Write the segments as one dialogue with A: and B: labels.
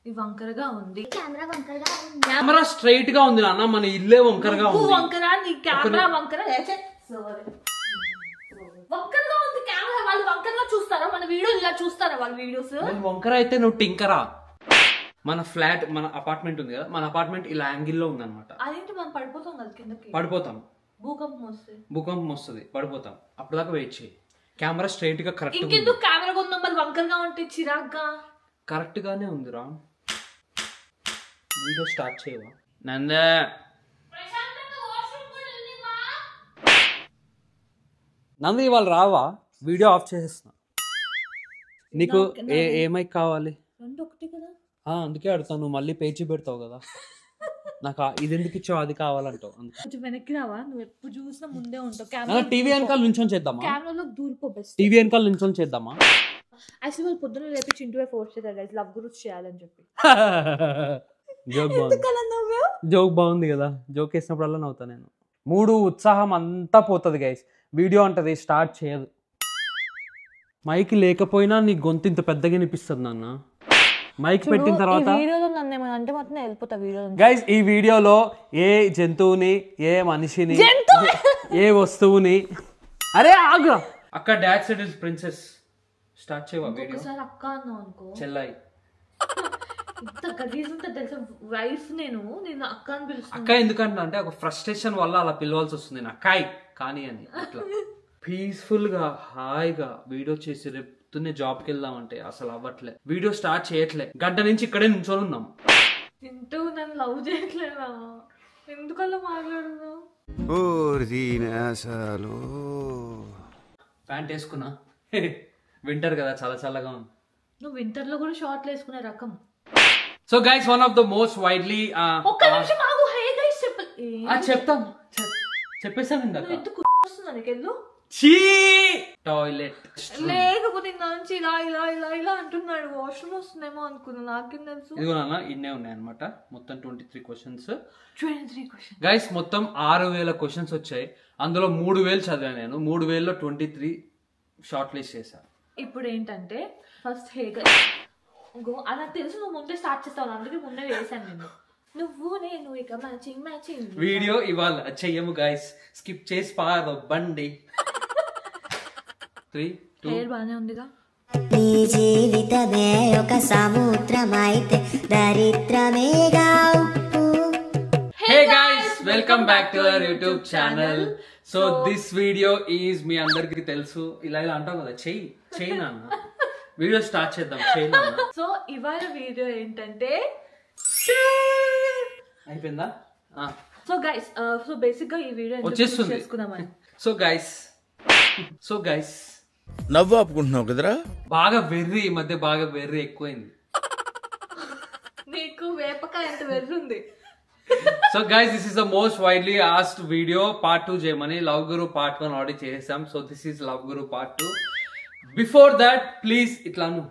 A: ఈ వంకరగా ఉంది
B: కెమెరా వంకరగా ఉంది
C: కెమెరా స్ట్రైట్ గా ఉంది నాన్న మన ఇల్లే వంకరగా ఉంది
A: వంకరా నీ కెమెరా వంకర వంకరగా ఉంది కెమెరా వాళ్ళు వంకరగా చూస్తారా మన వీడియోస్ ఇలా చూస్తారా వాళ్ళ వీడియోస్
C: నేను వంకర అయితే నువ్వు టింకరా మన ఫ్లాట్ మన అపార్ట్మెంట్ ఉంది కదా మన అపార్ట్మెంట్ ఇలా యాంగిల్ లో ఉంది అనమాట
A: అదేంటి మనం పడిపోతాం కదా కిందకి
C: పడిపోతాం
A: భూకంపం
C: వస్తుంది పడిపోతాం అప్పుడు దాకా వెయిట్ చేయి కెమెరా స్ట్రైట్ గా కరెక్ట్
A: ఇంకెందుకు కెమెరా కొందాం మరి వంకరగా ఉంటే చిరాగ్గా
C: కరెక్ట్ గానే ఉంది రా వీడియో స్టార్ట్ చేయవా నందే నంది ఇవాళ రావా వీడియో ఆఫ్ చేసేస్తున్నా నీకు ఏ మైక్ కావాలి
A: రెండు ఒకటి కదా
C: అందుకే అడుగుతాను నువ్వు మళ్ళీ పేజీ పెడతావు కదా నాకు ఇది ఎందుకు ఇచ్చావు అది కావాలంటావు
A: కొంచెం వెనక్కి రావా నువ్వు ఎప్పుడు చూసినా ముందే ఉంటావు కెమెరా
C: టీవీ వెనకాల నుంచొని చేద్దామా
A: కెమెరాలో దూరిపో బెస్ట్
C: టీవీ వెనకాల నుంచొని చేద్దామా
A: యాక్చువల్లీ వాళ్ళు పొద్దున్న లేపి చింటూ ఫోర్స్ చేశారు గైస్ లవ్ గురించి చేయాలని చెప్పి
C: జోక్ బాగుంది కదా జోక్ వేసినప్పుడల్లా నవ్వుతా నేను మూడు ఉత్సాహం అంతా పోతుంది గైస్ వీడియో అంటది స్టార్ట్ చేయదు మైక్ లేకపోయినా నీ గొంతు ఇంత పెద్దగా వినిపిస్తుంది నాన్న మైక్ పెట్టిన తర్వాత గైస్ ఈ వీడియోలో ఏ జంతువుని ఏ మనిషిని ఏ వస్తువుని అరే ఆగు అక్క dad said is princess start చేయవా వీడియో
A: అక్క అన్నావు అనుకో
C: చెల్లాయి
A: ఇంత గలీజ్ ఉంటుంది తెలుసా వైఫ్ నేను అక్క అని పిలుస్తాను
C: అక్క ఎందుకంటే అంటే ఒక ఫ్రస్ట్రేషన్ వల్ల అలా పిలవాల్సి వస్తుంది నేను అక్కాయ్ కానీ అని అట్లా పీస్ఫుల్ గా హాయిగా వీడియో చేసి రేపు జాబ్కి వెళ్దామంటే అసలు అవ్వట్లే వీడియో స్టార్ట్ చేయట్లే గంట నుంచి ఇక్కడే నుంచొని ఉన్నాం
A: ఇంటూ నన్ను లవ్ చేయట్లేదా ఎందుకలా మాట్లాడుతున్నావు
C: ప్యాంట్ వేసుకున్నా వింటర్ కదా చాలా చల్లగా ఉంది
A: నువ్వు వింటర్ లో కూడా షార్ట్లు వేసుకునే రకం
C: so guys one of the most widely
A: ఒక్క నిమిషం ఆగు హే గైస్
C: చెప్తాం చెప్పేసాను ఇందాక
A: ఎందుకు వస్తుందా నీకెళ్ళు
C: టాయిలెట్
A: లేకపోతే నుంచి ఇలా ఇలా ఇలా ఇలా అంటున్నాడు వాష్రూమ్ వస్తుందేమో అనుకున్నా నాకేం తెలుసు
C: ఇదిగో నాన్న ఇన్నే ఉన్నాయి అనమాట మొత్తం 23 క్వశ్చన్స్
A: గైస్
C: మొత్తం 6000 క్వశ్చన్స్ వచ్చాయి అందులో 3000 చదివాను నేను 3000లో 23 షార్ట్ లిస్ట్ చేశాను
A: ఇప్పుడు ఏంటంటే ఫస్ట్ హే గైస్ అలా తెలుసు నువ్వు ముందే స్టార్ట్ చేస్తావు అందుకే ముందే వేసాను నేను నువ్వు నేను ఇక మ్యాచింగ్
C: వీడియో ఇవాళ చెయ్యము గైస్ స్కిప్ చేసి పారొబ్బండి 3 2
A: హెయిర్ బానే ఉందిగా
B: నీ జీవితమే ఒక సముద్రమైతే దరిద్రమేగా
C: Hey guys, welcome back to our YouTube channel. So this video is మీ అందరికి తెలుసు ఇలా ఇలా అంటాం కదా చెయ్యి నాన్న వీడియో స్టార్ట్ చేద్దాం చెయ్యి నాన్న
A: సో ఇవాళ వీడియో ఏంటంటే
C: అయిపోయిందా
A: సో గైస్ సో బేసిక్ గా ఈ వీడియో
C: వచ్చేస్తుంది
A: చేసుకుందామని
C: సో గైస్
D: నవ్వు ఆపుకుంటున్నావు కదరా
C: బాగా వెర్రి ఈ మధ్య బాగా వెర్రి ఎక్కువైంది
A: నీకు వేపకాయ ఎంత వెర్రుంది
C: so guys this is the most widely asked video part 2 చేయమని లవ్ గురు పార్ట్ 1 ఆల్రెడీ చేసాం so this is love guru part 2 before that please ఇట్లాను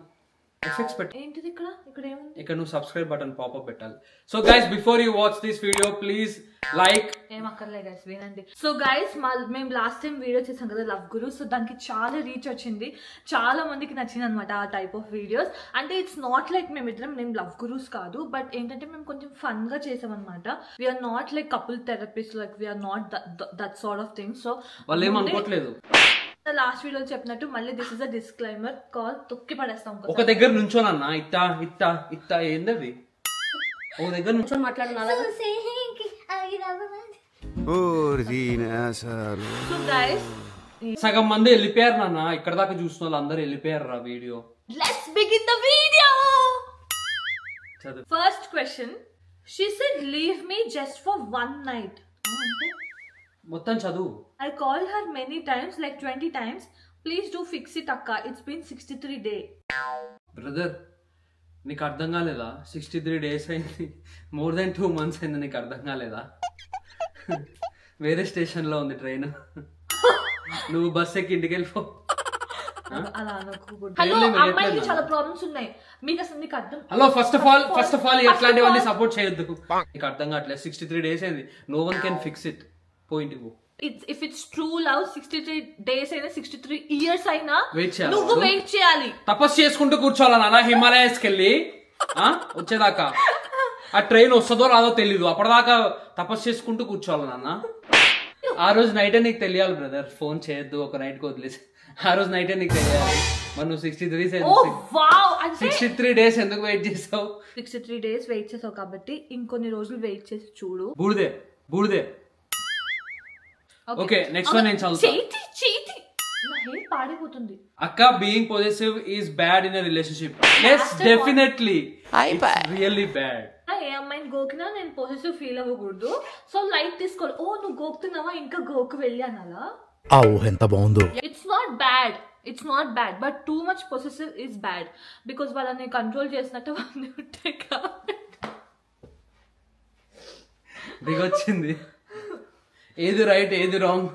C: ఎఫెక్ట్స్ పెట్టు
A: ఏంటిది ఇక్కడ ఏముంది
C: ఇక్కడ నువ్వు సబ్స్క్రైబ్ బటన్ పాపప్ పెట్టాలి so guys before you watch this video please like
A: ఏం అక్కర్లే గైస్ వినండి సో గైస్ మేము లాస్ట్ టైం వీడియో చేసాం కదా లవ్ గురు సో దానికి చాలా రీచ్ వచ్చింది చాలా మందికి నచ్చింది అనమాట ఆ టైప్ ఆఫ్ వీడియోస్ అంటే ఇట్స్ నాట్ లైక్ మేము లవ్ గురూస్ కాదు బట్ ఏంటంటే మేము కొంచెం ఫన్ గా చేసాం అనమాట we're not like couple therapist like we're not that sort of thing so
C: వాళ్ళు ఏమనుకోవట్లేదు
A: లాస్ట్ వీడియో చెప్పినట్టు మళ్ళీ దిస్ ఇస్ అ డిస్క్లైమర్ కాల్ తొక్కి పడేస్తాం
C: ఒక దగ్గర నుంచోనన్నా ఇట్టా ఏందది ఒక దగ్గర నుంచొని
A: మాట్లాడుతున్నా సో గైస్
C: సగం మంది వెళ్ళిపోయారు నాన్న ఇక్కడ దాకా చూసిన వాళ్ళు అందరూ వెళ్ళిపోయారు రా video
A: let's begin the video first question she said leave me just for one night అంటే
C: మొత్తం చదువు
A: I called her many times, like 20 times. Please do fix it, akka. It's been 63 days.
C: Brother నీకు అర్థం కాలేదా 63 days అయింది more than 2 months అయింది నీకు అర్థం కాలేదా వేరే స్టేషన్ లో ఉంది ట్రైన్ నువ్వు బస్ ఎక్కి ఇంటికి వెళ్ళిపో
A: హలో అమ్మాయికి చాలా ప్రాబ్లమ్స్ ఉన్నాయి మీకు అసలు నీకు అర్థం
C: హలో ఫస్ట్ ఆఫ్ ఆల్ ఎట్లాంటివన్నీ సపోర్ట్ చేయొద్దు నీకు అర్థం కావట్లేదు 63 డేస్ అయింది no one can fix it point
A: if it's true love 63 days అయినా 63 years అయినా
C: నువ్వు
A: వెయిట్ చేయాలి
C: తపస్సు చేసుకుంటూ కూర్చోవాలా నాన్న హిమాలయస్కి వెళ్ళి వచ్చేదాకా ఆ ట్రైన్ వస్తుందో రాదో తెలీదు, అప్పటిదాకా తపస్సు చేసుకుంటూ కూర్చోవాలి నాన్న. ఆ రోజు నైటే నీకు తెలియాలి బ్రదర్, ఫోన్ చేయొద్దు ఒక నైట్ కి వదిలేసి. ఆ రోజు నైటే నీకు తెలియాలి. మరి నువ్వు 63 డేస్ ఎందుకు వెయిట్ చేసావు?
A: 63 days వెయిట్ చేసావు కాబట్టి ఇంకొన్ని రోజులు వెయిట్ చేసి చూడు.
C: బూడిదే. ఓకే, నెక్స్ట్ వన్ నేను చదువుతా.
A: నా హెయిర్ పాడిపోతుంది.
C: అక్క, being possessive is bad in a relationship. yes definitely, it's really bad.
A: ఏ అమ్మాయిని గోకినా నేను పొసెసివ్ ఫీల్ అవ్వకూడదు. సో లైట్ తీసుకోవాలి. ఓ నువ్వు గోకుతున్నావా, ఇంకా గోకు వెళ్ళి అనాలా?
D: ఆ ఊహ ఎంత బాగుందో.
A: It's not bad but too much possessive is bad. Because వాళ్ళని కంట్రోల్ చేసినట్టు వాళ్ళు ఉంటాయి కాబట్టి.
C: దిగొచ్చింది. ఏది రైట్ ఏది రాంగ్,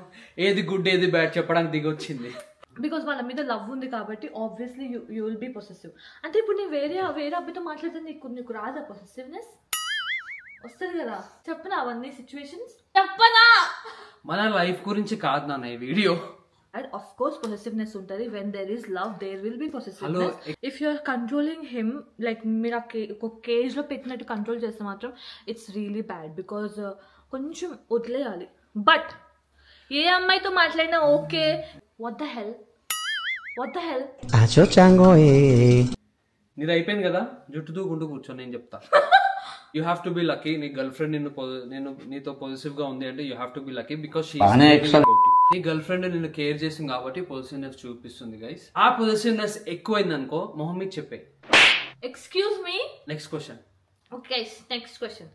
C: ఏది గుడ్ ఏది బ్యాడ్ చెప్పడానికి దిగొచ్చింది.
A: బికాస్ వాళ్ళ మీద లవ్ ఉంది కాబట్టి obviously you will be possessive. అంటే ఇప్పుడు నేను వేరే అబ్బాయితో మాట్లాడితే నీకు రాదా పొసెసివ్నెస్? వస్తుంది కదా. చెప్పనా అవన్నీ సిచ్యువేషన్స్? చెప్పనా?
C: మన లైఫ్ గురించి కాదు నాన్న ఈ video.
A: And of course possessiveness untadi. When there is love there will be possessiveness. If you are controlling him like మీరు ఒక కేజ్ లో పెట్టినట్టు కంట్రోల్ చేస్తే మాత్రం ఇట్స్ రియలీ బ్యాడ్. బికాజ్ కొంచెం వదిలేయాలి. బట్ ఏ అమ్మాయితో మాట్లాడినా ఓకే, what the hell
C: నీది అయిపోయింది కదా, జుట్టు దూకుంటూ కూర్చో, నేను చెప్తా. You have to be lucky. నీ గర్ల్ ఫ్రెండ్ నీతో పొజిటివ్ గా ఉంది అంటే you have to be lucky. Because నీ గర్ల్ ఫ్రెండ్ నిన్ను కేర్ చేసింది కాబట్టి పొజిటివ్నెస్ చూపిస్తుంది గైస్. ఆ పొజిటివ్నెస్ ఎక్కువైంది అనుకో, మొహం మీకు చెప్పే.
A: Excuse me,
C: next question.
A: Okay next question.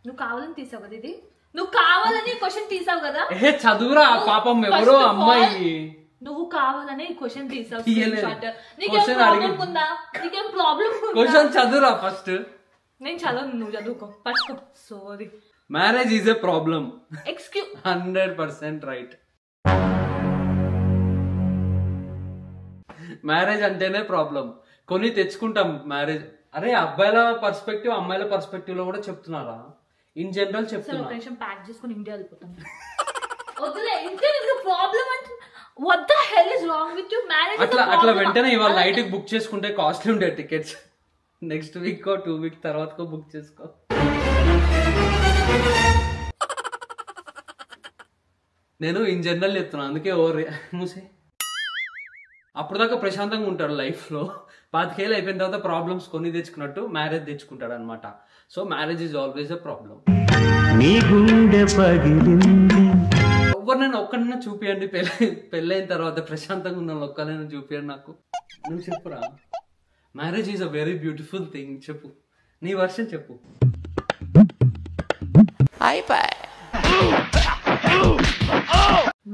A: నువ్వు కావాలని తీసావు కదా ఇది? నువ్వు కావాలని క్వశ్చన్ తీసావు కదా?
C: చదువురా పాపం, ఎవరో అమ్మాయి.
A: నువ్వు కావాలని క్వశ్చన్ తీసావు.
C: క్వశ్చన్ చదువురా ఫస్ట్.
A: నేను చదవను, నువ్వు చదువుకో first. Sorry.
C: Marriage is a problem.
A: Excuse
C: 100% right. Marriage అంటేనే ప్రాబ్లం. కొన్ని తెచ్చుకుంటాం మ్యారేజ్. అరే అబ్బాయిల పర్స్పెక్టివ్ అమ్మాయిల పర్స్పెక్టివ్ లో కూడా చెప్తున్నారా? ఇన్ జనరల్ చెప్తున్నా.
A: ప్యాక్ చేసుకుని ఇండియా వెళ్ళిపోతాం. వద్దులే, ఇంతే ప్రాబ్లం అంటే what the hell is wrong with you? Marriage
C: అట్లా వెంటనే ఇవాళ నైట్ కి బుక్ చేసుకుంటే కాస్ట్లీ ఉండే టికెట్స్. నెక్స్ట్ వీక్ 2 weeks తర్వాత బుక్ చేసుకో. నేను ఇన్ జనరల్ చెప్తున్నా, అందుకే మూసే. అప్పుడు దాకా ప్రశాంతంగా ఉంటాడు లైఫ్ లో. 25 ఏళ్ళు అయిపోయిన తర్వాత ప్రాబ్లమ్స్ కొన్ని తెచ్చుకున్నట్టు మ్యారేజ్ తెచ్చుకుంటాడు అనమాట. So marriage is always a problem. ఎవరినైనా ఒక్కడైనా చూపియండి, పెళ్ళైన తర్వాత ప్రశాంతంగా ఉన్న ఒక్కనైనా చూపియండి నాకు. నువ్వు చెప్పురా. Marriage is a very beautiful thing. చెప్పు, నీ వర్షన్ చెప్పు.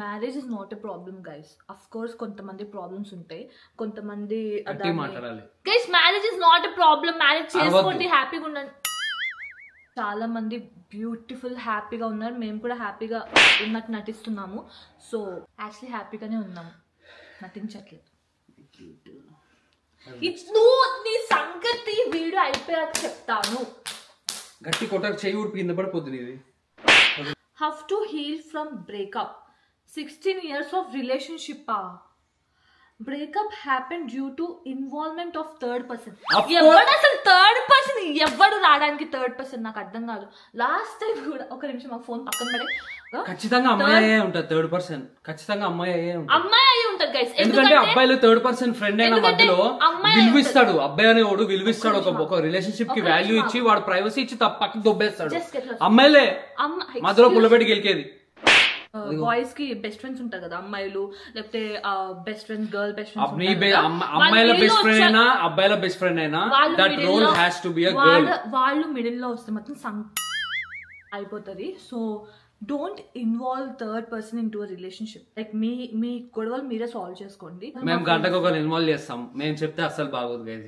A: Marriage is not a problem guys. Of course కొంతమంది ప్రాబ్లమ్స్ ఉంటాయి, కొంతమంది
C: మాట్లాడాలి.
A: Guys marriage is not a problem. Marriage చేసుకోండి, హ్యాపీగా ఉండండి. చాలా మంది బ్యూటిఫుల్ హ్యాపీగా ఉన్నారు. మేము కూడా హ్యాపీగా ఉన్నట్టు నటిస్తున్నాము. సో యాక్చువల్లీ హ్యాపీగానే ఉన్నాము, నటించట్లేదు. నీ సంగతి వీడియో అయిపోయాక చెప్తాను.
C: గట్టి కొట్టకు, చెయ్యి ఊడి కింద పడిపోతుంది ఇది.
A: How to heal from breakup. 16 years of relationship. Breakup happened due to involvement of third person. ఎవడు అసలు థర్డ్ పర్సన్? ఎవడు రావడానికి థర్డ్ పర్సన్? నాకు అర్థం కాదు. లాస్ట్ టైం కూడా ఒక నిమిషం మా ఫోన్ పక్కన పడే,
C: ఖచ్చితంగా అమ్మాయి అయ్యే ఉంటుంది థర్డ్ పర్సన్. ఖచ్చితంగా అమ్మాయి అయ్యే
A: ఉంటుంది గైస్.
C: ఎందుకంటే అబ్బాయిలు థర్డ్ పర్సన్ ఫ్రెండ్ అయిన మధ్యలో విలువిస్తాడు. అబ్బాయి అనేవాడు విలువిస్తాడు. ఒక రిలేషన్షిప్ కి వాల్యూ ఇచ్చి వాడు ప్రైవసీ ఇచ్చి పక్కకి దొబ్బేస్తాడు. అమ్మాయిలే మధ్యలో పుల్లబెట్టి గెలికేది.
A: బాయ్స్ కి బెస్ట్ ఫ్రెండ్స్ ఉంటారు కదా, అమ్మాయిలు లేకపోతే best friends, girl best friends.
C: అమ్మాయిల బెస్ట్ ఫ్రెండ్ అయినా అబ్బాయిల బెస్ట్ ఫ్రెండ్ అయినా that role has to be a girl.
A: వాళ్ళు మిడిల్ లో వస్తే మాత్రం అయిపోతుంది. So don't involve third person in to a relationship. Like మీ గొడవలు మీరే సాల్వ్ చేసుకోండి.
C: మేము గంటకు ఒకరు ఇన్వాల్వ్ చేస్తాం. మేము చెప్తే అసలు బాగోదు గైస్.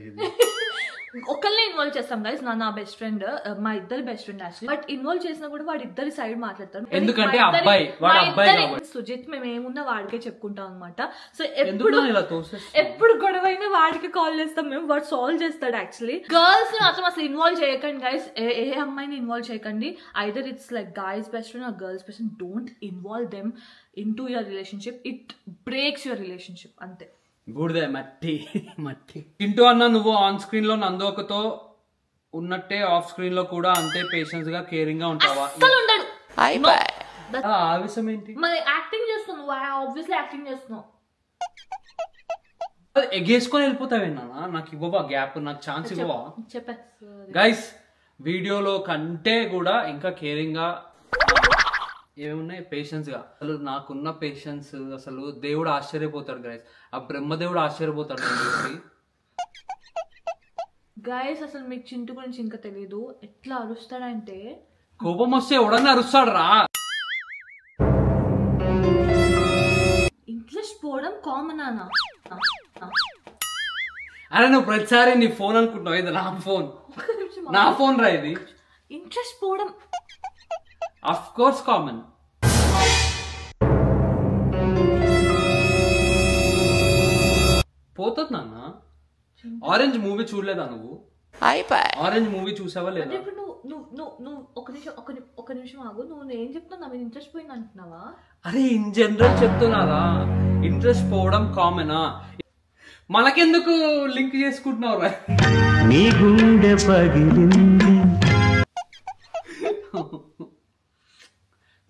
A: ఒకళ్ళనే ఇన్వాల్వ్ చేస్తాం గైస్. నా బెస్ట్ ఫ్రెండ్, మా ఇద్దరు best friend actually. But involve చేసినా కూడా వాడి ఇద్దరి సైడ్ మాట్లాడతారు.
C: ఎందుకంటే అబ్బాయి
A: సుజిత్ మేము ఏమున్నా వాడికే చెప్పుకుంటాం అనమాట. సో ఎప్పుడు గొడవ అయినా వాడికి కాల్ చేస్తాం మేము, వాడు సాల్వ్ చేస్తాడు యాక్చువల్లీ. గర్ల్స్ ని మాత్రం అసలు ఇన్వాల్వ్ చేయకండి గైస్. ఏ అమ్మాయిని ఇన్వాల్వ్ చేయకండి. Either it's like guys best friend or girls best friend. Don't involve them into your relationship. It breaks your relationship. అంతే.
C: బూడిదే మట్టి మట్టి. చింటూ అన్న నువ్వు ఆన్ స్క్రీన్ లో నందోకతో ఉన్నట్టే ఆఫ్ స్క్రీన్ లో కూడా అంతే పేషెన్స్ గా కేరింగ్ గా ఉంటావా?
A: ఉండడు.
C: ఆవేశం ఏంటి?
A: మరి యాక్టింగ్ చేస్తున్నావు, ఆబ్వియస్లీ యాక్టింగ్ చేస్తున్నావు.
C: ఎగేసుకొని వెళ్ళిపోతావేనా? నాకు ఇవ్వవా గ్యాప్, నాకు ఛాన్స్ ఇవ్వవా?
A: చెప్పా
C: గైస్, వీడియోలో కంటే కూడా ఇంకా కేరింగ్ గా ఏమున్నాయి, పేషెన్స్ గా. అసలు నాకున్న పేషెన్స్ అసలు దేవుడు ఆశ్చర్యపోతాడు గైస్. ఆ బ్రహ్మదేవుడు ఆశ్చర్యపోతాడు.
A: గైస్ అసలు మీకు చింటూ గురించి ఇంకా తెలీదు. ఎట్లా అరుస్తాడంటే
C: కోపం వస్తే ఎవడన్నా అరుస్తాడు రా.
A: ఇంట్రెస్ట్ పోవడం కామన్ అన్న.
C: అరే నువ్వు ప్రతిసారి నీ ఫోన్ అనుకుంటున్నావు, ఇది నా ఫోన్, నా ఫోన్ రా ఇది.
A: ఇంట్రెస్ట్ పోవడం
C: ఆఫ్ కోర్స్ కామన్. పోతుంది నాన్న. ఆరెంజ్ మూవీ చూడలేదా నువ్వు? ఆరెంజ్ మూవీ చూసావా లేదా?
A: ఇప్పుడు నువ్వు ఒక నిమిషం ఆగు. నువ్వు ఏం చెప్తున్నావు? నా మీద ఇంట్రెస్ట్ పోయింది అంటున్నావా?
C: అరే ఇన్ జనరల్ చెప్తున్నారా, ఇంట్రెస్ట్ పోవడం కామనా? మనకెందుకు లింక్ చేసుకుంటున్నావు రా?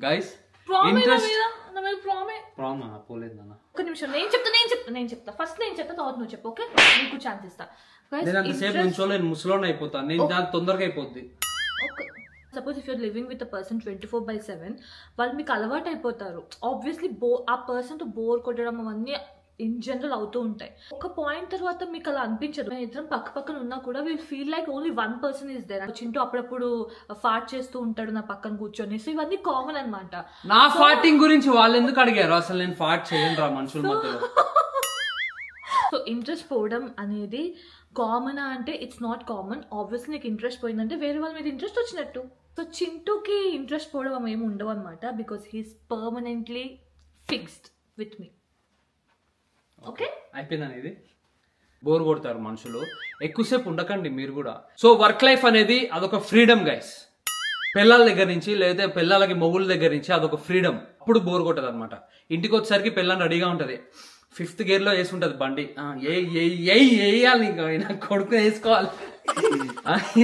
C: గైస్
A: ఒక నిమిషం నేను చెప్తా ఫస్ట్ నేను చెప్తా, తర్వాత నువ్వు చెప్పు. ఓకే, నీకు ఛాన్స్ ఇస్తా.
C: నేను అంతసేపు నుంచోలేను, ముసలోని అయిపోతాను నేను. దాని తొందరగా అయిపోద్ది.
A: Suppose if you're living with a person 24/7, వాళ్ళు మీకు అలవాటు అయిపోతారు. ఆబ్వియస్లీ ఆ పర్సన్ తో బోర్ కొట్టడం అవన్నీ ఇన్ జనరల్ అవుతూ ఉంటాయి. ఒక పాయింట్ తర్వాత మీకు అలా అనిపించదు. ఇద్దరం పక్క పక్కన ఉన్నా కూడా will feel like only one person is there. Chintu అప్పుడప్పుడు ఫార్ట్ చేస్తూ ఉంటాడు నా పక్కన కూర్చొని. సో ఇవన్నీ కామన్ అనమాట.
C: నా ఫార్టింగ్ గురించి వాళ్ళు ఎందుకు అడిగారు? అసలు నేను ఫార్ట్ చేయను రా మనుషుల మధ్యలో.
A: సో ఇంట్రెస్ట్ పోవడం అనేది కామన్ అంటే ఇట్స్ నాట్ కామన్. ఆబ్వియస్లీ నీకు ఇంట్రెస్ట్ పోయిందంటే వేరే వాళ్ళ మీద ఇంట్రెస్ట్ వచ్చినట్టు. సో చింటూకి ఇంట్రెస్ట్ పోవడం ఏమి ఉండవు అనమాట, because he's permanently fixed with me. Okay,
C: అయిపోయిందని. ఇది బోర్ కొడతారు మనుషులు, ఎక్కువసేపు ఉండకండి మీరు కూడా. సో వర్క్ లైఫ్ అనేది అదొక ఫ్రీడమ్ గైస్. పిల్లల దగ్గర నుంచి లేదా పిల్లలకి మొగుల దగ్గర నుంచి అదొక ఫ్రీడమ్. అప్పుడు బోర్ కొట్టదు అనమాట. ఇంటికి వచ్చేసరికి పిల్లని రెడీగా ఉంటది, 5th gear లో వేసి ఉంటది బండి. వేయాలి, ఇంకా నా కొడుకుని వేసుకోవాలి,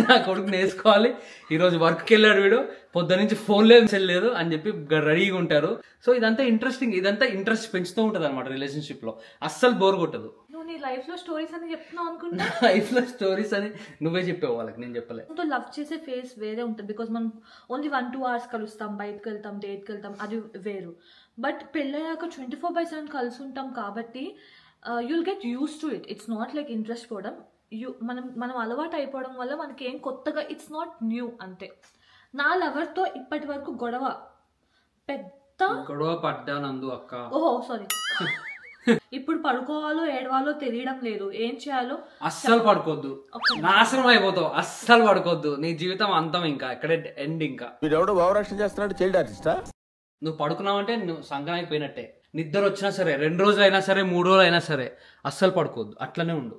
C: నా కొడుకుని వేసుకోవాలి. ఈరోజు వర్క్కి వెళ్ళాడు వీడు, పొద్దు నుంచి ఫోన్ లేదు అని చెప్పి రెడీగా ఉంటారు. సో ఇదంతా ఇంట్రెస్టింగ్, ఇదంతా ఇంట్రెస్ట్ పెంచుతూ ఉంటది అనమాట రిలేషన్షిప్ లో. అస్సలు బోర్ కొట్టదు.
A: నువ్వు నీ లైఫ్ లో స్టోరీస్ అని చెప్తున్నావు అనుకుంటా.
C: లైఫ్ లో స్టోరీస్ అని నువ్వే చెప్పావు వాళ్ళకి, నేను చెప్పలేదు.
A: లవ్ చేసే ఫేస్ వేరే ఉంటుంది. బికాస్ మనం ఓన్లీ 1-2 hours కలుస్తాం, బయటకు వెళ్తాం, డేట్కి వెళ్తాం, అది వేరు. బట్ పెళ్ళయ్యాక 24/7 కలిసి ఉంటాం కాబట్టి you'll get use to it. It's not like interest పోవడం. మనం అలవాటు అయిపోవడం వల్ల మనకి ఏం కొత్తగా ఇట్స్ నాట్ న్యూ అంతే. నా లవర్తో ఇప్పటి వరకు పెద్ద
C: గొడవ పడ్డానందు అక్క.
A: ఓహో సారీ. ఇప్పుడు పడుకోవాలో ఏడవాలో తెలియడం లేదు, ఏం చేయాలో.
C: అస్సలు పడుకోవద్దు, నాశనం అయిపోతావు. అస్సలు పడుకోవద్దు, నీ జీవితం అంతం, ఇంకా ఎక్కడే ఎండ్. ఇంకా
D: వీడెవడో భావరక్షణ చేస్తున్నాడు, చైల్డ్ ఆర్టిస్టా?
C: నువ్వు పడుకున్నావంటే నువ్వు సంగం అయిపోయినట్టే. నిద్ర వచ్చినా సరే 2 రోజులైనా సరే 3 రోజులైనా సరే అస్సలు పడుకోవద్దు, అట్లనే ఉండు.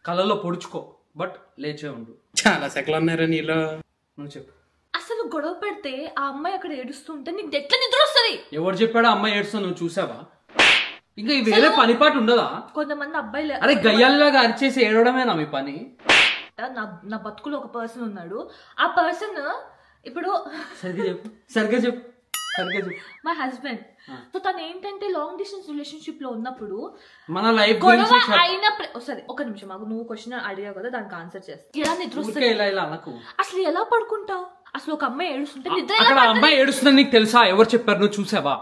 C: కళ్ళల్లో పొడుచుకో, బట్ లేచే ఉండు. చాలా సెకలు ఉన్నారా నీలో? నువ్వు చెప్పు.
A: అసలు గొడవ పెడితే ఆ అమ్మాయి అక్కడ ఏడుస్తుంటే నీకు ఎట్లా నిద్ర వస్తుంది?
C: ఎవరు చెప్పాడు అమ్మాయి ఏడుస్తా? నువ్వు చూసావా? ఇంకా వేరే పనిపాటు ఉండదా?
A: కొంతమంది అబ్బాయిలు
C: అరే గయ్యాల్లాగా అరిచేసి ఏడవడమేనా మీ పని?
A: నా బతుకులో ఒక పర్సన్ ఉన్నాడు. ఆ పర్సన్ ఇప్పుడు
C: సరిగ్గా చెప్పు
A: మై హస్బెండ్. సో తను ఏంటంటే లాంగ్ డిస్టెన్స్ రిలేషన్షిప్ లో ఉన్నప్పుడు
C: మన లైఫ్
A: అయిన సరే ఒక నిమిషం మాకు, నువ్వు క్వశ్చన్ అడిగావు కదా, దానికి ఆన్సర్ చేస్తా. ఎలా నిద్ర వస్తుంది? అసలు ఎలా పడుకుంటావు? అసలు ఒక అమ్మాయి ఏడుస్తుంటే నిద్ర,
C: అక్కడ అమ్మాయి ఏడుస్తుందని నీకు తెలుసా? ఎవరు చెప్పారు? నువ్వు చూసావా?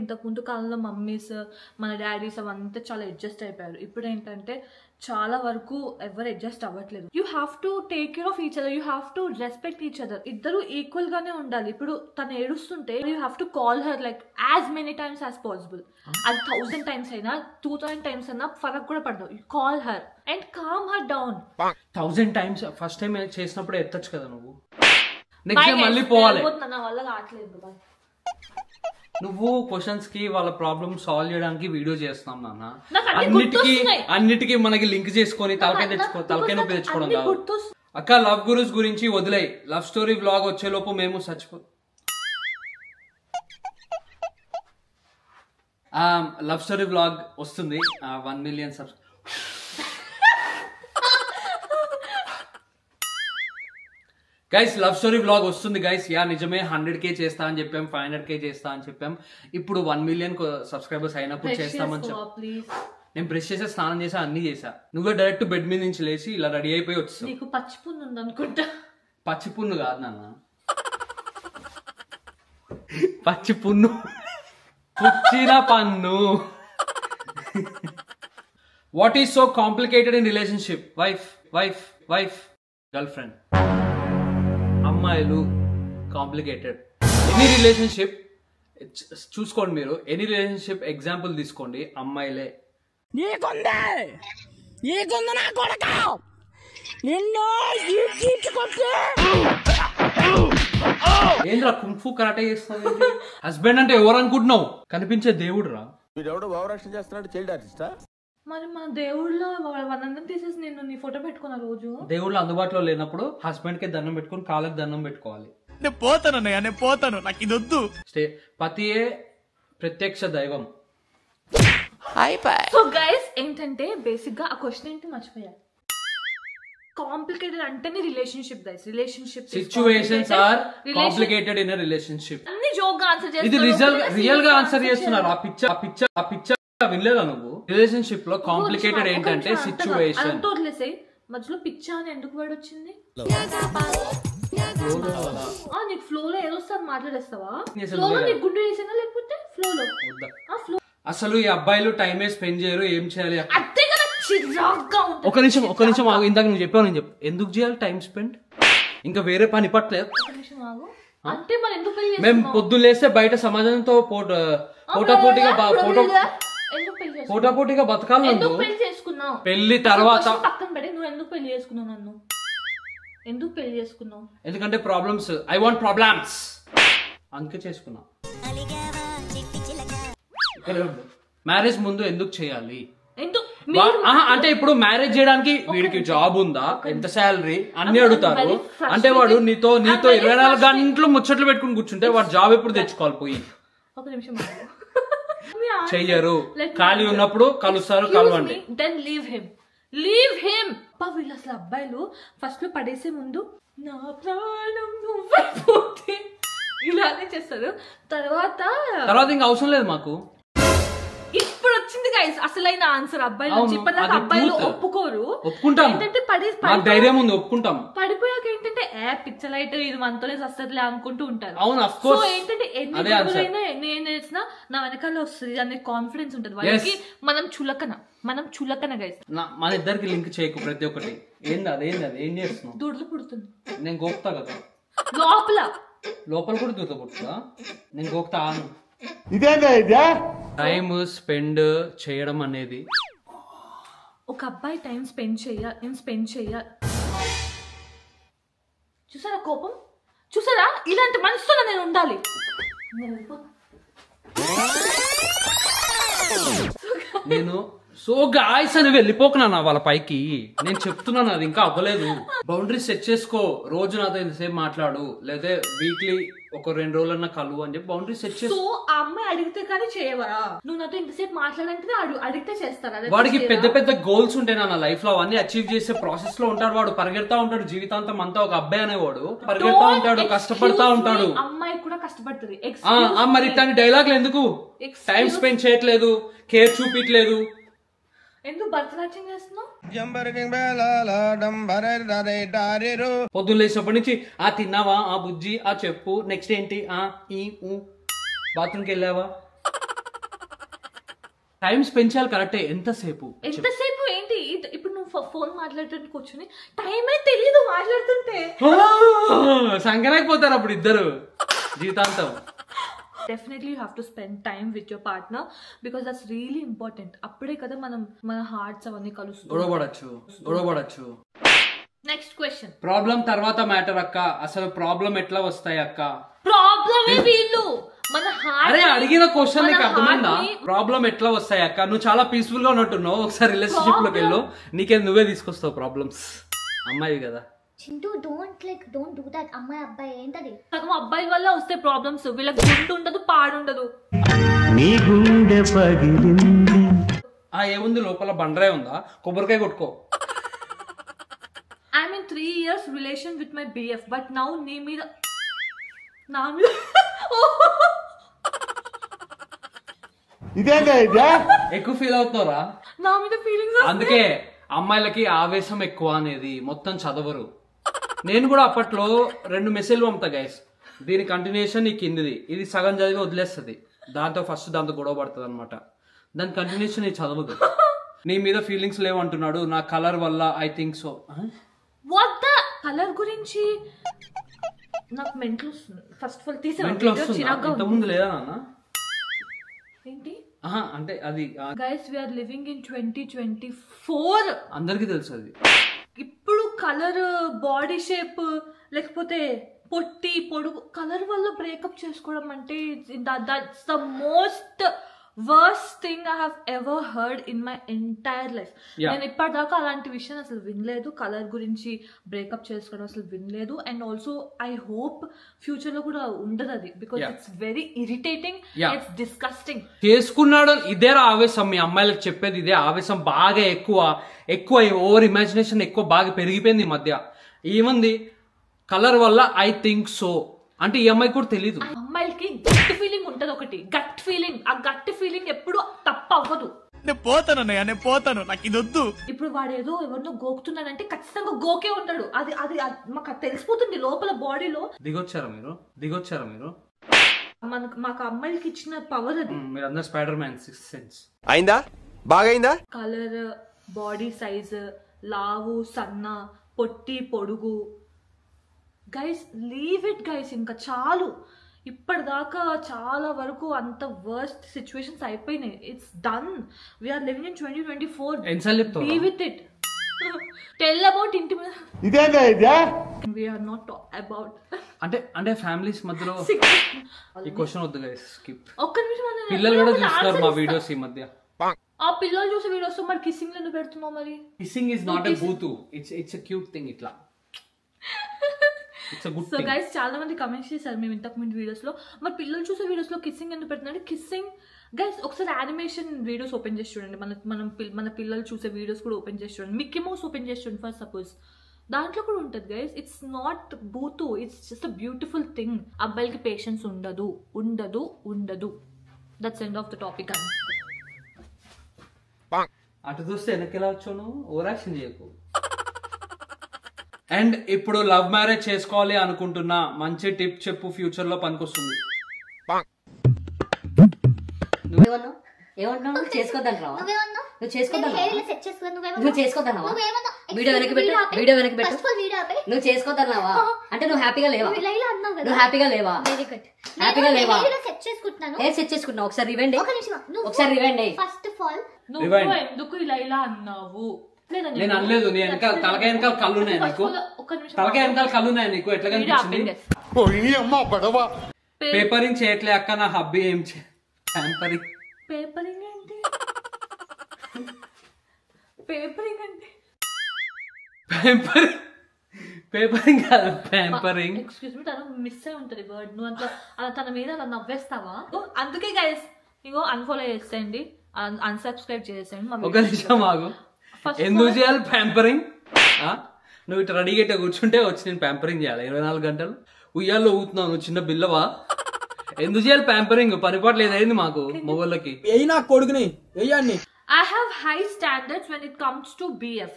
A: ఇంతకు ముందు కాలంలో మమ్మీస్, మన డాడీస్ అవంతా చాలా అడ్జస్ట్ అయిపోయారు. ఇప్పుడు ఏంటంటే చాలా వరకు ఎవరు అడ్జస్ట్ అవ్వట్లేదు. You have to take care of each other, you have to respect each other. ఇద్దరు ఈక్వల్ గానే ఉండాలి. ఇప్పుడు తను ఏడుస్తుంటే you have to call her like as many times as possible. అది 1000 times అయినా 2000 times అయినా ఫరక్ కూడా పడదు. You call her and calm her down.
C: 1000 times first time చేసినప్పుడు ఎత్తచ్చు కదా నువ్వు. నెక్స్ట్ టైం మళ్ళీ పోవాలి.
A: నా వల్ల కావట్లేదు.
C: నువ్వు క్వశ్చన్స్ కి వాళ్ళ ప్రాబ్లమ్ సాల్వ్ చేయడానికి వీడియో చేస్తున్నాం నాన్న. అన్నిటికీ మనకి లింక్ చేసుకొని తలకాయ నొప్పి తెచ్చుకోవడం కాదు అక్క. లవ్ గురూస్ గురించి వదిలేయి. లవ్ స్టోరీ వ్లాగ్ వచ్చేలోపు మేము చచ్చిపో. లవ్ స్టోరీ వ్లాగ్ వస్తుంది 1 million guys love story vlog వస్తుంది గైస్. యా నిజమే 100K చేస్తా అని చెప్పాం, 500K చేస్తా అని చెప్పాం. ఇప్పుడు 1 million సబ్స్క్రైబర్స్ అయినప్పుడు చేస్తామని నేను బ్రష్ చేసా, స్నానం చేసా, అన్ని చేసా. నువ్వే డైరెక్ట్ బెడ్ మీద నుంచి లేచి ఇలా రెడీ అయిపోయి వచ్చావు.
A: నీకు పచ్చి పున్ను ఉంది అనుకుంటా.
C: పచ్చి పున్ను కాదు నాన్న, పచ్చి పున్ను, పుచ్చిన పన్ను. What is so complicated in relationship? Wife girl friend. అమ్మాయిలు కాంప్లికేటెడ్. ఎనీ రిలేషన్షిప్ చూసుకోండి మీరు, ఎనీ రిలేషన్షిప్ ఎగ్జాంపుల్ తీసుకోండి, అమ్మాయిలే. ఏంద్రా కుంఫు కరాటే చేస్తావు? హస్బెండ్ అంటే ఎవరు అనుకుంటున్నావు? కనిపించే దేవుడు రా.
D: వీడెవడో భావరక్షణ చేస్తున్నాడు, చైల్డ్ ఆర్టిస్టా?
A: మరి మన దేవుళ్ళలో వాళ్ళందరం తీసేసి నేను నీ ఫోటో పెట్టుకున్నా రోజు.
C: దేవుళ్ళు అందుబాటులో లేనప్పుడు హస్బెండ్ కి దండం పెట్టుకుని కాళ్ళకి దండం పెట్టుకోవాలి.
E: నేను పోతాను, నాకు ఇది వద్దు.
C: పతియే ప్రత్యక్ష దైవం.
A: సో గైస్ ఏంటంటే బేసిక్ గా ఆ క్వశ్చన్ ఏంటి మర్చిపోయా. కాంప్లికేటెడ్ అంటేనే relationship guys. Relationship
C: situations are complicated in a relationship.
A: అన్ని జోక్ గా ఆన్సర్ చేస్తున్నారు.
C: ఇది రియల్ గా ఆన్సర్ చేస్తున్నారు. ఆ పిక్చర్ వినలేదా నువ్వు? రిలేషన్షిప్ లో కాంప్లికేటెడ్ ఏంటంటే సిచ్యువేషన్.
A: మధ్యలో పిచ్చా అని ఎందుకు వర్డ్ వచ్చింది? నీకు ఫ్లో లో ఏదో వస్తుంది మాట్లాడేస్తావా? ఫ్లో లో నీకు గుండె వేసినా లేకపోతే ఫ్లో లో?
C: అసలు ఈ అబ్బాయిలు టైమే స్పెండ్ చేయరు, ఏం చేయాలి? ఒక నిమిషం ఆగు. ఇందాక నువ్వు చెప్పావు, నేను చెప్పు. ఎందుకు చేయాలి టైం స్పెండ్? ఇంకా వేరే పని పట్టలేదు.
A: అంటే మరి ఎందుకు పెళ్లి?
C: మేము పొద్దున్న లేస్తే బయట సమాజంతో పోటాపోటీగా బతకాలి.
A: ఎందుకు పెళ్లి చేసుకున్నావు?
C: పెళ్లి తర్వాత
A: పక్కన పెట్టి నువ్వు ఎందుకు పెళ్లి చేసుకున్నావు? నన్ను ఎందుకు పెళ్లి చేసుకున్నావు?
C: ఎందుకంటే ప్రాబ్లమ్స్. ఐ వాంట్ ప్రాబ్లమ్స్, అందుకే చేసుకున్నా. మ్యారేజ్ ముందు ఎందుకు చేయాలి? అంటే ఇప్పుడు మ్యారేజ్ చేయడానికి వీడికి జాబ్ ఉందా, ఎంత శాలరీ అన్ని అడుగుతారు. అంటే వాడు నీతో 24 గంటలు ముచ్చట్లు పెట్టుకుని కూర్చుంటే వాడు జాబ్ ఎప్పుడు తెచ్చుకోవాలి? పోయి
A: ఒక నిమిషం
C: చెయ్యరు. ఖాళీ ఉన్నప్పుడు కలుస్తారు, కలవండి.
A: Then leave him. వీళ్ళు అసలు అబ్బాయిలు ఫస్ట్ లో పడేసే ముందు నా ప్రాణం నువ్వైపోతే ఇలానే చేస్తారు. తర్వాత
C: ఇంకా అవసరం లేదు మాకు.
A: ఇప్పుడు వచ్చింది గైస్ అసలైన ఆన్సర్. అబ్బాయిలు చెప్పడానికి అబ్బాయిలు ఒప్పుకోరు.
C: ఒప్పుకుంటాం, ధైర్యం ఉంది, ఒప్పుకుంటాం.
A: పడిపోయాక ఏంటంటే పిచ్చలైట్ ఇది మనతోనే వస్తదిలే అనుకుంటూ ఉంటారు.
C: అవును, ఆఫ్ కోర్స్.
A: సో ఏంటంటే ఎన్ని రోజులైనా నేను వేసినా నా వెనకాల వస్తుంది అనే కాన్ఫిడెన్స్ ఉంటుంది వాళ్ళకి. మనం చులకన గైస్.
C: మన ఇద్దరికి లింక్ చేయకు ప్రతి ఒక్కటి. ఏంది ఏం చేస్తున్నావు?
A: దుడ్లు పుడుతుంది.
C: నేను గోపుతా కదా
A: లోపల
C: కూడా దూత పుడుతుందా? నేను గోపుతా.
D: ఇదేందా
C: టైం స్పెండ్ చేయడం అనేది
A: ఒక అబ్బాయి టైం స్పెండ్ చెయ్యాలి. చూసారా కోపం? చూసారా? ఇలాంటి మనసుతో నేను ఉండాలి.
C: నేను సో గాయస్ అని వెళ్ళిపోకున్నా వాళ్ళ పైకి. నేను చెప్తున్నాను, అది ఇంకా అవ్వలేదు. బౌండరీస్ సెట్ చేసుకో. రోజు నాతో ఇంతసేపు మాట్లాడు, లేదా వీక్లీ ఒక 2 రోజులన్నా కలువు అని చెప్పి బౌండరీస్ సెట్ చేసుకో.
A: సో ఆ అమ్మాయి అడిగితే కానీ చేయవరా? నువ్వు నాతో ఇంతసేపు మాట్లాడంటే అడిగితే చేస్తారా?
C: వాడికి పెద్ద గోల్స్ ఉంటాయి నా లైఫ్ లో. అవన్నీ అచీవ్ చేసే ప్రాసెస్ లో ఉంటాడు వాడు. పరిగెడతా ఉంటాడు జీవితాంతం అంతా. ఒక అబ్బాయి అనేవాడు పరిగెడతా ఉంటాడు, కష్టపడతా ఉంటాడు.
A: అమ్మాయి కూడా కష్టపడుతుంది.
C: మరి ఇట్లాంటి డైలాగులు ఎందుకు? టైం స్పెండ్ చేయట్లేదు, కేర్ చూపించలేదు.
A: ఎందుకు భరతనాట్యం చేస్తున్నావు?
C: పొద్దున్న లేచినప్పటి నుంచి తిన్నావా, బుజ్జి, చెప్పు, నెక్స్ట్ ఏంటి, బాత్రూమ్కి వెళ్ళావా? టైం స్పెండ్ చేయాలి కరెక్టే. ఎంతసేపు
A: ఏంటి? ఇప్పుడు నువ్వు ఫోన్ మాట్లాడుతుంటే కూర్చుని టైమే తెలీదు మాట్లాడుతుంటే.
C: సంకరాకపోతారు అప్పుడు ఇద్దరు జీవితాంతం.
A: Definitely you have to spend time with your partner because that's really important. అప్పుడే కదా మన హార్ట్స్ అవన్నీ కలుస్తాయి.
C: గొడవపడచ్చు.
A: Next question.
C: ప్రాబ్లం తర్వాత మ్యాటర్ అక్క. అసలు ప్రాబ్లం ఎట్లా వస్తాయి అక్క?
A: ప్రాబ్లమే వీళ్ళు మన హార్ట్.
C: అరే అడిగిన క్వశ్చన్ నీకు అర్థమైందా? ప్రాబ్లం ఎట్లా వస్తాయి అక్క? నువ్వు చాలా పీస్ఫుల్ గా ఉన్నట్టున్నావు. ఒకసారి రిలేషన్షిప్ లోకి వెళ్ళు, నువ్వే తీసుకొస్తావు ప్రాబ్లమ్స్. అమ్మాయి కదా.
B: Chintu don't do that. అమ్మాయి అబ్బాయి ఏంటది?
A: సగం అబ్బాయిల వల్ల వస్తే ప్రాబ్లమ్స్. వీళ్ళకి గుండు ఉండదు, పాడుండదు.
C: ఏముంది లోపల బండరాయి ఉందా? కొబ్బరికాయ కొట్టుకో.
A: I'm in 3 years relation with my BF, but now నా మీద
C: ఎక్కువ ఫీల్ అవుతున్నారా?
A: నా మీద ఫీలింగ్స్.
C: అందుకే అమ్మాయిలకి ఆవేశం ఎక్కువ అనేది, మొత్తం చదవరు. నేను కూడా అప్పట్లో 2 మెసేజ్లు పంపుతా గైస్, దీని కంటిన్యూషన్ ఈ కిందిది, ఇది సగం చదివి వదిలేస్తుంది, దాంతో గొడవ పడుతుంది అనమాట. దాని కంటిన్యూషన్ ఇది చదవదు. నీ మీద ఫీలింగ్స్ లేవంటున్నాడు, నా కలర్ వల్ల I think so.
A: What the colour గురించి నాకు మెంటల్ వస్తుంది. ఫస్ట్ ఆఫ్ ఆల్
C: తీసే ముందు లేదా నాన్న?
A: ఏంటి
C: అంటే అది
A: guys, we are living in 2024.
C: అందరికి తెలుసు అది.
A: ఇప్పుడు కలర్, బాడీ షేప్, లేకపోతే పొట్టి పొడుగు కలర్ వల్ల బ్రేకప్ చేసుకోవడం అంటే that's the most worst thing I have ever heard in my entire life. నేను ఇప్పటిదాకా అలాంటి విషయం అసలు వినలేదు. కలర్ గురించి బ్రేకప్ చేసుకోవడం అసలు వినలేదు. And also I hope future లో కూడా ఉండదు అది, because it's very irritating, it's disgusting.
C: చేసుకున్నాడు ఇదేరా ఆవేశం. మీ అమ్మాయిలకు చెప్పేది ఇదే, ఆవేశం బాగా ఎక్కువ ఓవర్ ఇమాజినేషన్ ఎక్కువ బాగా పెరిగిపోయింది ఈ మధ్య. ఏముంది కలర్ వల్ల ఐ థింక్ సో అంటే ఈ అమ్మాయి కూడా తెలీదు.
A: అమ్మాయిలకి గట్ ఫీలింగ్ ఉంటది, ఒకటి గట్ ఫీలింగ్. ఆ గట్ ఫీలింగ్ ఎప్పుడు తప్పు అవ్వదు.
E: నేను పోతాను, నాకు ఇది వద్దు.
A: ఇప్పుడు వాడు ఏదో ఎవరినో గోకుతున్నాడంటే ఖచ్చితంగా గోకే ఉంటాడు. అది మాకు తెలిసిపోతుంది లోపల బాడీలో.
C: దిగొచ్చారా మీరు?
A: మాకు అమ్మాయిలకి ఇచ్చిన పవర్ అది.
C: మీరందరూ స్పైడర్ మ్యాన్ 6th సెన్స్
D: అయిందా? బాగైందా?
A: కలర్, బాడీ సైజ్, లావు సన్న, పొట్టి పొడుగు, గైస్ లీవ్ ఇట్ గైస్. ఇంకా చాలు. ఇప్పటిదాకా చాలా వరకు అంత వర్స్ట్ సిచ్యువేషన్స్ అయిపోయినాయి. It's done. We are living in 2024. Be with it. Tell about intimate. We are not about
C: అంటే ఫ్యామిలీస్ మధ్యలో ఈ క్వశ్చన్ వద్దు గైస్, స్కిప్.
A: ఒక్క నిమిషం.
C: పిల్లలు కూడా చూస్తున్నారు మా వీడియోస్ ఈ మధ్య.
A: ఆ పిల్లలు చూసే వీడియోస్ మరి కిస్సింగ్ ఎందుకు పెడుతున్నావు? మరి
C: kissing is not a booth, it's a cute thing. ఇట్లా
A: సో గైస్ చాలా మంది కమెంట్స్ చేశారు మేము ఇంతకు ముందు వీడియోస్ లో, మరి పిల్లలు చూసే వీడియోస్ లో కిస్సింగ్ ఎందుకు పెడుతున్నాడు? కిస్సింగ్ గైస్ ఒకసారి యానిమేషన్ వీడియోస్ ఓపెన్ చేసి చూడండి. మన పిల్లలు చూసే వీడియోస్ కూడా ఓపెన్ చేసి చూడండి. మిక్కీ మౌస్ ఓపెన్ చేసి చూడండి ఫర్ సపోజ్. దాంట్లో కూడా ఉంటుంది guys. It's not booth, it's just a beautiful thing. అబ్బాయిలకి పేషెన్స్ ఉండదు. That's end of the topic.
C: అటు చూస్తే వెనక్కి వచ్చాను, ఓవర్ యాక్షన్ చేయకు. అండ్ ఇప్పుడు లవ్ మ్యారేజ్ చేసుకోవాలి అనుకుంటున్నా, మంచి టిప్ చెప్పు, ఫ్యూచర్ లో పనికొస్తుంది.
F: ఏమంటున్నావు? చేసుకోద్దంటావా? నువ్వు చేసుకోద్దన్నావా? వీడియో వెనక్కి పెట్టు. నువ్వు చేసుకోద్దన్నావా? అంటే నువ్వు హ్యాపీగా లేవా? సెట్ చేసుకుంటున్నావు. ఒకసారి రివెండ్.
B: ఫస్ట్ ఆఫ్ ఆల్
A: నువ్వు ఎందుకు ఇలా అన్నావు?
C: నేను అనలేదు. నీ వెనకాల తలకాయ వెనకాల కళ్ళున్నాయి నీకు, ఎట్లా కనిపించింది? పేపరింగ్ చేయట్లే అక్క, నా హబ్బీ ఏం ప్యాంపరింగ్.
A: పేపరింగ్ ఏంటి?
C: పేపరింగ్ కాదు, ప్యాంపరింగ్.
A: ఎక్స్క్యూజ్ మీ, తను మిస్ అయి ఉంటది వర్డ్. నువ్వు అంత తన మీద అలా నవ్వేస్తావా? అందుకే గైస్ ఇగో అన్ఫాలో చేసేయండి, అన్సబ్స్క్రైబ్ చేసేయండి.
C: ఒక నిమిషం ఆగు. ఎందుకు చేయాలి ప్యాంపరింగ్? నువ్వు ఇట్లా రెడీగా కూర్చుంటే వచ్చి నేను ప్యాంపరింగ్ చేయాలి 24 గంటలు? ఉయ్యాల్లో ఊతున్నావు నువ్వు, చిన్న బిల్లవా? ఎందుకు చేయాలి ప్యాంపరింగ్? పనిపాటు లేదైంది మాకు మొగోళ్ళకి.
A: I have high standards when it comes to BF.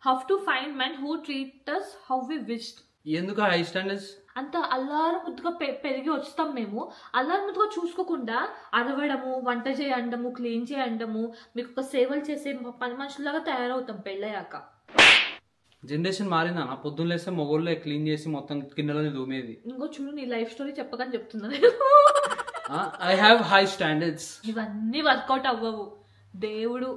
A: How to find men who treat us how we wished.
C: ఎందుకు హై స్టాండర్డ్స్?
A: అంత అల్లారు ముద్దుగా పెరిగి వస్తాం మేము. అల్లారు ముద్దుగా చూసుకోకుండా అరవడము, వంట చేయడము, క్లీన్ చేయడము, మీకు ఒక సేవలు చేసే పని మనుషులాగా తయారవుతాం పెళ్ళయ్యాక.
C: జనరేషన్ మారిందా? నా పొద్దున్న లేస్తే మొగోళ్ళే క్లీన్ చేసి మొత్తం కిందలోనే దూమేది.
A: ఇంకో చూడు, నీ లైఫ్ స్టోరీ చెప్పకని చెప్తున్నా.
C: I have high standards.
A: ఇవన్నీ వర్కౌట్ అవ్వవు. దేవుడు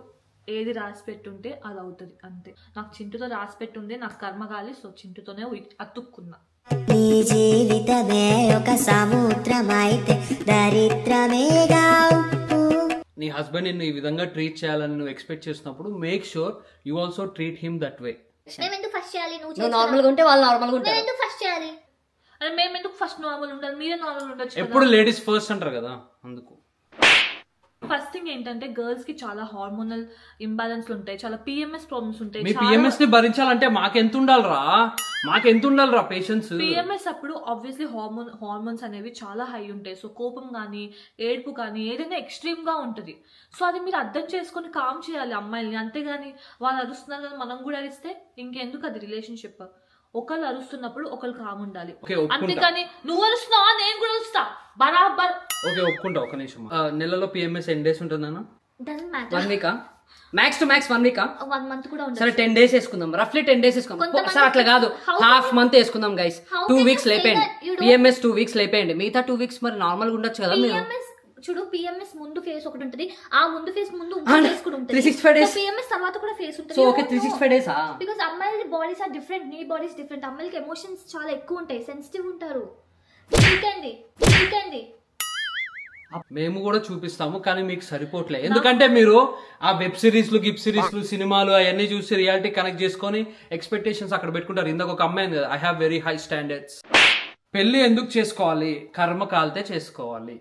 A: ఏది రాసి పెట్టుంటే అది అవుతుంది అంతే. నాకు చింటుతో రాసి పెట్టుండే, నాకు కర్మగాలి. సో చింటుతోనే అతుక్కున్నా.
B: నీ జీవితమే ఒక సముద్రమైతే దరిద్రమేగా.
C: నీ హస్బెండ్ నిన్ను ఈ విధంగా ట్రీట్ చేయాలని నువ్వు ఎక్స్పెక్ట్ చేసినప్పుడు make sure you also treat him that way.
B: మేము ఎందుకు ఫస్ట్ చేయాలి?
F: నువ్వు నార్మల్ గా ఉంటే వాళ్ళు నార్మల్ గా ఉంటారు.
B: ఎందుకు ఫస్ట్ చేయాలి?
A: అది మేము ఎందుకు ఫస్ట్ నార్మల్ ఉండాలి? మీరే నార్మల్ ఉండొచ్చు.
C: ఎప్పుడు లేడీస్ ఫస్ట్ అంటారు కదా, అందుకు.
A: ఫస్ట్ థింగ్ ఏంటంటే గర్ల్స్ కి చాలా హార్మోనల్ ఇంబ్యాలెన్స్ ఉంటాయి, చాలా పిఎంఎస్ ప్రాబ్లమ్స్ ఉంటాయి.
C: మీ పిఎంఎస్ ని భరించాలంటే మాకెంత ఉండాలరా పేషెన్స్.
A: పిఎంఎస్ అప్పుడు ఆబ్వియస్లీ హార్మోన్స్ అనేవి చాలా హై ఉంటాయి. సో కోపం కానీ ఏడుపు కానీ ఏదైనా ఎక్స్ట్రీమ్ గా ఉంటుంది. సో అది మీరు అర్థం చేసుకొని కామ్ చేయాలి అమ్మాయిల్ని, అంతేగాని వాళ్ళు అరుస్తున్నారు కదా మనం కూడా అరిస్తే ఇంకెందుకు అది రిలేషన్షిప్. ఒకళ్ళు అరుస్తున్నప్పుడు ఒకళ్ళు కామ్ ఉండాలి, అంతేగాని నువ్వు అరుస్తున్నావా నేను కూడా అరుస్తా బరాబర్.
C: ఓకే ఒప్పుకుంటా. ఒక నిమిషం, నెలలో పిఎంఎస్ ఎన్ని డేస్ ఉంటుందన్నా?
F: 1 week, max to max 1 week,
B: 1 month కూడా ఉండదు.
F: సరే 10 డేస్ వేసుకుందాం, రఫ్లీ 10 డేస్ వేసుకుందాం. సరే అట్లా కాదు, హాఫ్ మంత్ వేసుకుందాం గైస్. 2 వీక్స్ లేపేయండి పిఎంఎస్, 2 వీక్స్ లేపేయండి. మిగతా 2 వీక్స్ మరి నార్మల్ గా ఉండొచ్చు కదా మీరు.
B: చూడు పిఎంఎస్ ముందు ఫేస్ ఒకటి ఉంటుంది, ఆ ముందు ఫేస్ ముందు ఫేస్ కూడా ఉంటుంది.
F: 365 days
B: పిఎంఎస్ తర్వాత కూడా ఫేస్ ఉంటుంది.
F: సో ఓకే 365 days
B: బికాజ్ అమ్మాయిల బాడీస్ ఆర్ డిఫరెంట్, నీ బాడీస్ డిఫరెంట్. అమ్మాయిలకి ఎమోషన్స్ చాలా ఎక్కువ ఉంటాయి, సెన్సిటివ్ ఉంటారు.
C: మేము కూడా చూపిస్తాము కానీ మీకు సరిపోవట్లే, ఎందుకంటే మీరు ఆ వెబ్ సిరీస్లు గిప్ సిరీస్లు సినిమాలు అవన్నీ చూసి రియాలిటీ కనెక్ట్ చేసుకొని ఎక్స్పెక్టేషన్స్ అక్కడ పెట్టుకుంటారు. ఇందాక ఒక అమ్మాయి కదా, I have very high standards. పెళ్లి ఎందుకు చేసుకోవాలి? కర్మ కాలితే చేసుకోవాలి.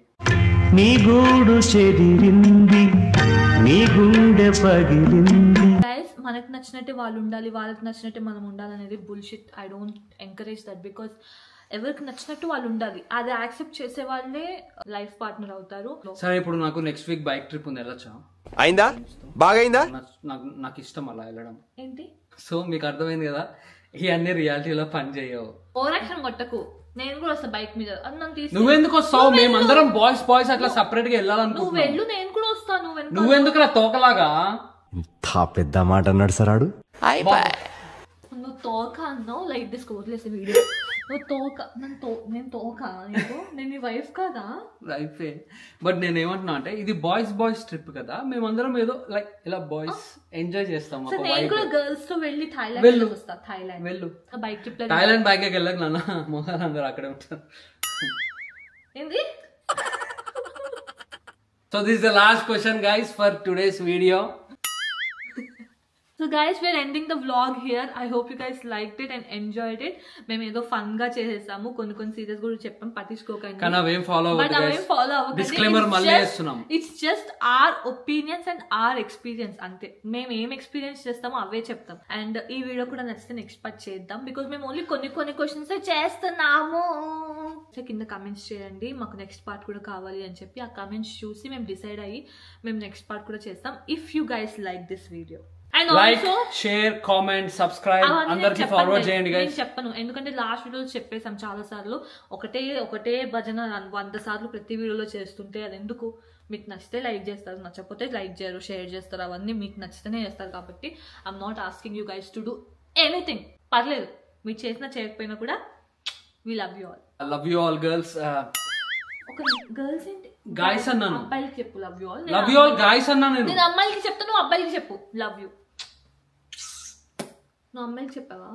E: నీ గూడు చెదిరింది, నీ గుండె పగిలింది.
A: గైస్ మనకు నచ్చినట్టే వాళ్ళు ఉండాలి, వాళ్ళకి నచ్చినట్టే మనం ఉండాలి అనేది bullshit. I don't encourage that. Because ఎవరికి నచ్చినట్టు వాళ్ళు ఉండాలి, అది యాక్సెప్ట్ చేసే వాళ్ళే లైఫ్ పార్ట్నర్ అవుతారు.
C: సరే ఇప్పుడు నాకు నెక్స్ట్ వీక్ బైక్ ట్రిప్ ఉంది, వెళ్ళొచ్చా?
D: అయిందా? బాగైందా?
C: నాకు ఇష్టం అలా వెళ్ళడం.
A: ఏంటి?
C: సో మీకు అర్థమైంది కదా, ఇవన్నీ రియాలిటీలో పని చేయవు.
A: ఓవర్ యాక్షన్ కొట్టకు, నేను కూడా వస్తా బైక్ మీద.
C: నువ్వెందుకు వస్తావు? మేమందరం బాయ్స్ అట్లా సపరేట్ గా వెళ్ళాలనుకో.
A: నువ్వు వెళ్ళు, నేను కూడా వస్తాను.
C: నువ్వెందుకు నా తోకలాగా?
D: ఇంత పెద్ద మాట అన్నాడు సార్ ఆడు.
A: నువ్వు తోక అన్నావు, లైక్ దిస్ వదిలేసే వీడియో. నువ్వు తోక, నేను తోక, నేను నీ వైఫ్ కదా.
C: లైఫే. బట్ నేను ఏమంటున్నా అంటే ఇది బాయ్స్ ట్రిప్ కదా, మేమందరం ఏదో లైక్ ఇలా బాయ్స్ ఎంజాయ్ చేస్తాం.
A: నేను కూడా గర్ల్స్ తో వెళ్ళి థాయిలాండ్ వస్తా. థాయిలాండ్
C: వెళ్ళు,
A: బైక్ ట్రిప్.
C: థాయిలాండ్ బ్యాగ్ వెళ్ళక నాన్న మొహాలు అందరూ అక్కడే ఉంటారు.
A: ఏంది?
C: So this is the last question guys for today's video.
A: So guys, we're ending the vlog here. I hope you guys liked it and enjoyed it. మేము ఏదో ఫన్ గా చేసేసాము, కొన్ని సీరియస్ కూడా చెప్పాం, పట్టించుకోకండి.
C: కానీ అవేం ఫాలో అవ్వకండి. డిస్క్లైమర్ మళ్ళీ చేస్తున్నాం.
A: It's just our opinions and our experience, అంతే. మేము ఏం ఎక్స్పీరియన్స్ చేస్తామో అవే చెప్తాం. అండ్ ఈ వీడియో కూడా నచ్చితే నెక్స్ట్ పార్ట్ చేద్దాం, బికాస్ మేము ఓన్లీ కొన్ని క్వశ్చన్స్ చేస్తున్నాము. కింద కమెంట్స్ చేయండి మాకు నెక్స్ట్ పార్ట్ కూడా కావాలి అని చెప్పి. ఆ కమెంట్స్ చూసి మేము డిసైడ్ అయ్యి మేము నెక్స్ట్ పార్ట్ కూడా చేస్తాం. If you guys like this video,
C: like, share, comment, subscribe అందరికి ఫార్వర్డ్ చేయండి గైస్.
A: నేను చెప్పను, ఎందుకంటే లాస్ట్ వీడియోలో చెప్పేసాం చాలా సార్లు. ఒకటే భజన 100 సార్లు ప్రతి వీడియోలో చేస్తుంటే అది ఎందుకు? మీకు నచ్చితే లైక్ చేస్తారు, నచ్చకపోతే లైక్ చేయరు, షేర్ చేస్తారు. అవన్నీ మీకు నచ్చితేనే చేస్తారు. కాబట్టి I'm not asking you guys to do anything. పర్లేదు మీరు చేసినా చేయకపోయినా కూడా we love you all.
C: Love you all girls.
A: ఒక గర్ల్స్ ఏంటి
C: గాయ్స్ అన్నాను,
A: అబ్బాయిలకి చెప్పు love you all.
C: Love you all guys అన్నాను నేను.
A: అమ్మాయిలకి చెప్తాను, నువ్వు అబ్బాయిలకి చెప్పు లవ్ యూ. నువ్వు అమ్మాయిలకి చెప్పావా?